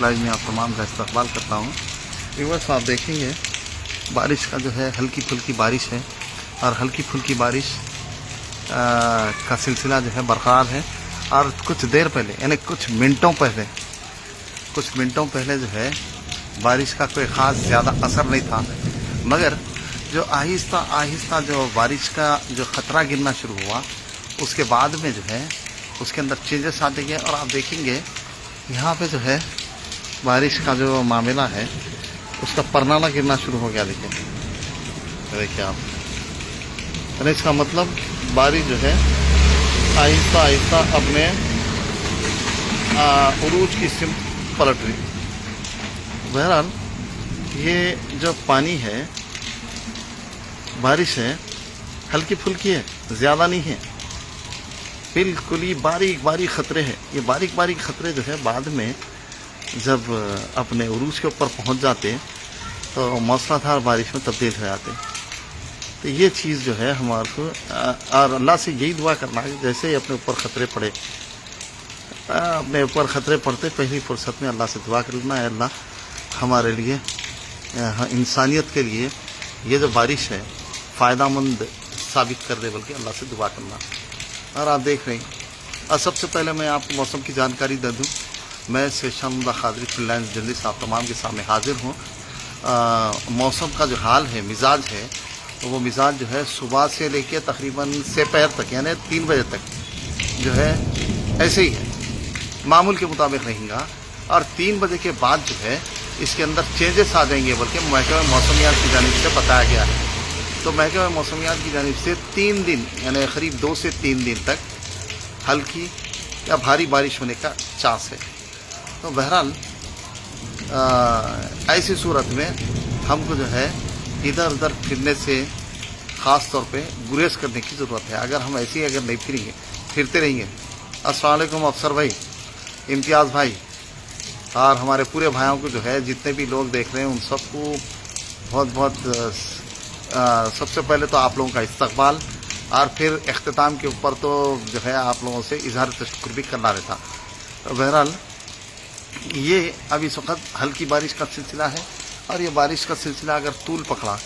Live میں آپ تمام کا استقبال کرتا ہوں۔ ویورس آپ دیکھیں گے بارش کا جو ہے ہلکی پھلکی بارش ہے، اور ہلکی پھلکی بارش کا سلسلہ جو ہے برقرار ہے، اور کچھ دیر پہلے یعنی کچھ منٹوں پہلے جو ہے بارش کا کوئی خاص زیادہ اثر نہیں تھا، مگر جو آہستہ آہستہ جو بارش کا جو خطرہ گرنا شروع ہوا اس کے بعد میں جو ہے اس کے اندر چینجز آتے گئے، اور آپ دیکھیں گے یہاں پہ جو ہے بارش کا جو معاملہ ہے اس کا پرنالہ گرنا شروع ہو گیا۔ دیکھیں آپ، یعنی اس کا مطلب بارش جو ہے آہستہ آہستہ اپنے عروج کی سمت پلٹ رہی۔ بہرحال یہ جو پانی ہے، بارش ہے، ہلکی پھلکی ہے، زیادہ نہیں ہے، بالکل ہی باریک باریک خطرے ہیں۔ یہ باریک باریک خطرے جو ہے بعد میں جب اپنے عروج کے اوپر پہنچ جاتے تو موسلا دھار بارش میں تبدیل ہو جاتے۔ تو یہ چیز جو ہے ہمارے کو، اور اللہ سے یہی دعا کرنا ہے جیسے ہی اپنے اوپر خطرے پڑے، اپنے اوپر خطرے پڑتے پہلی فرصت میں اللہ سے دعا کرنا ہے، اللہ ہمارے لیے، انسانیت کے لیے یہ جو بارش ہے فائدہ مند ثابت کر دے، بلکہ اللہ سے دعا کرنا۔ اور آپ دیکھ رہے ہیں، اور سب سے پہلے میں آپ کو موسم کی جانکاری دے دوں، میں شیشان اللہ قادری فری لانس جرنلسٹ آپ تمام کے سامنے حاضر ہوں۔ موسم کا جو حال ہے، مزاج ہے، وہ مزاج جو ہے صبح سے لے کے تقریباً دوپہر تک یعنی 3 بجے تک جو ہے ایسے ہی ہے، معمول کے مطابق رہیں گا، اور 3 بجے کے بعد جو ہے اس کے اندر چینجز آ جائیں گے، بلکہ محکمہ موسمیات کی جانب سے بتایا گیا ہے۔ تو محکمہ موسمیات کی جانب سے 3 دن یعنی قریب 2 سے 3 دن تک ہلکی یا بھاری بارش ہونے کا چانس ہے۔ تو بہرحال ایسی صورت میں ہم کو جو ہے ادھر ادھر پھرنے سے خاص طور پہ گریز کرنے کی ضرورت ہے۔ اگر ہم ایسے ہی اگر نہیں پھرتے رہیں گے۔ السلام علیکم افسر بھائی، امتیاز بھائی، اور ہمارے پورے بھائیوں کو جو ہے جتنے بھی لوگ دیکھ رہے ہیں ان سب کو بہت بہت سب سے پہلے تو آپ لوگوں کا استقبال، اور پھر اختتام کے اوپر تو جو ہے آپ لوگوں سے اظہار تشکر بھی کرنا رہتا۔ بہرحال یہ اب اس وقت ہلکی بارش کا سلسلہ ہے، اور یہ بارش کا سلسلہ اگر طول پکڑا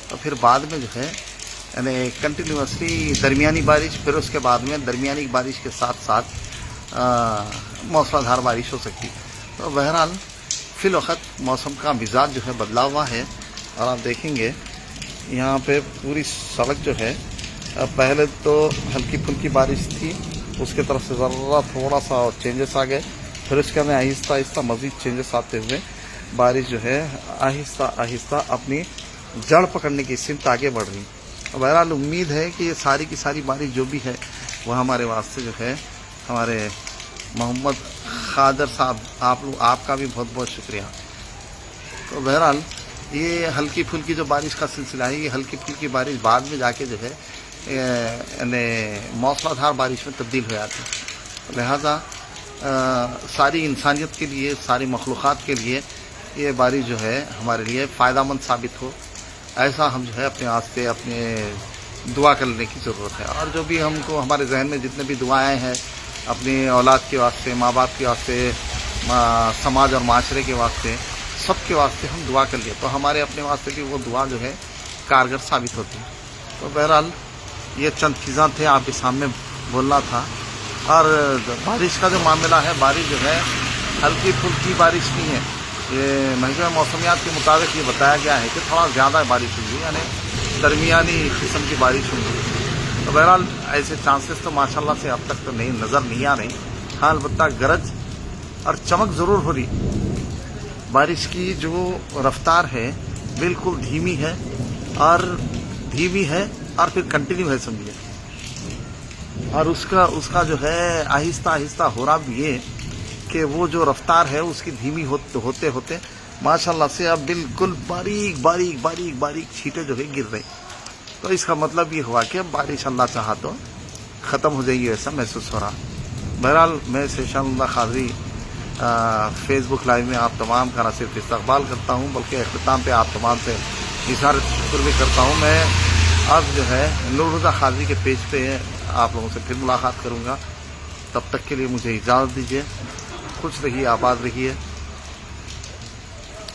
تو پھر بعد میں جو ہے یعنی کنٹینیوسلی درمیانی بارش، پھر اس کے بعد میں درمیانی بارش کے ساتھ ساتھ موسلا دھار بارش ہو سکتی۔ تو بہرحال فی الوقت موسم کا مزاج جو ہے بدلا ہوا ہے، اور آپ دیکھیں گے یہاں پہ پوری سڑک جو ہے پہلے تو ہلکی پھلکی بارش تھی، اس کے طرف سے ذرا تھوڑا سا چینجز آ گئے، پھر اس کے میں آہستہ آہستہ مزید چینجز آتے ہوئے بارش جو ہے آہستہ آہستہ اپنی جڑ پکڑنے کی سمت آگے بڑھ رہی۔ بہرحال امید ہے کہ یہ ساری کی ساری بارش جو بھی ہے وہ ہمارے واسطے جو ہے، ہمارے محمد خاضر صاحب، آپ کا بھی بہت بہت شکریہ۔ تو بہرحال یہ ہلکی پھلکی جو بارش کا سلسلہ ہے، یہ ہلکی پھلکی بارش بعد میں جا کے جو ہے یعنی موسلا دھار بارش میں تبدیل ہو جاتی ہے۔ لہذا ساری انسانیت کے لیے، ساری مخلوقات کے لیے یہ بارش جو ہے ہمارے لیے فائدہ مند ثابت ہو، ایسا ہم جو ہے اپنے واسطے اپنے دعا کرنے کی ضرورت ہے۔ اور جو بھی ہم کو ہمارے ذہن میں جتنے بھی دعائیں ہیں اپنی اولاد کے واسطے، ماں باپ کے واسطے، سماج اور معاشرے کے واسطے، سب کے واسطے ہم دعا کر لیے تو ہمارے اپنے واسطے بھی وہ دعا جو ہے کارگر ثابت ہوتی ہے۔ تو بہرحال یہ چند چیزاں تھے آپ کے سامنے بولنا تھا۔ اور بارش کا جو معاملہ ہے، بارش جو ہے ہلکی پھلکی بارش نہیں ہے، یہ محکمہ موسمیات کے مطابق یہ بتایا گیا ہے کہ تھوڑا زیادہ بارش ہوئی، یعنی درمیانی قسم کی بارش ہوئی۔ تو بہرحال ایسے چانسز تو ماشاءاللہ سے اب تک تو نظر نہیں آ رہے، ہاں البتہ گرج اور چمک ضرور ہو رہی۔ بارش کی جو رفتار ہے بالکل دھیمی ہے، اور پھر کنٹینیو ہے سمجھیے، اور اس کا جو ہے آہستہ آہستہ ہو رہا بھی یہ کہ وہ جو رفتار ہے اس کی دھیمی ہوتے ہوتے ماشاءاللہ سے اب بالکل باریک باریک باریک باریک چھینٹیں جو ہے گر رہی۔ تو اس کا مطلب یہ ہوا کہ بارش اللہ چاہا تو ختم ہو جائے گی، ایسا محسوس ہو رہا۔ بہرحال میں شیشان اللہ قادری فیس بک لائیو میں آپ تمام کا نہ صرف استقبال کرتا ہوں بلکہ اختتام پہ آپ تمام سے اظہار شکر بھی کرتا ہوں۔ میں اب جو ہے نور رضا قادری کے پیج پہ آپ لوگوں سے پھر ملاقات کروں گا، تب تک کے لیے مجھے اجازت دیجیے۔ خوش رہیے، آباد رہیے۔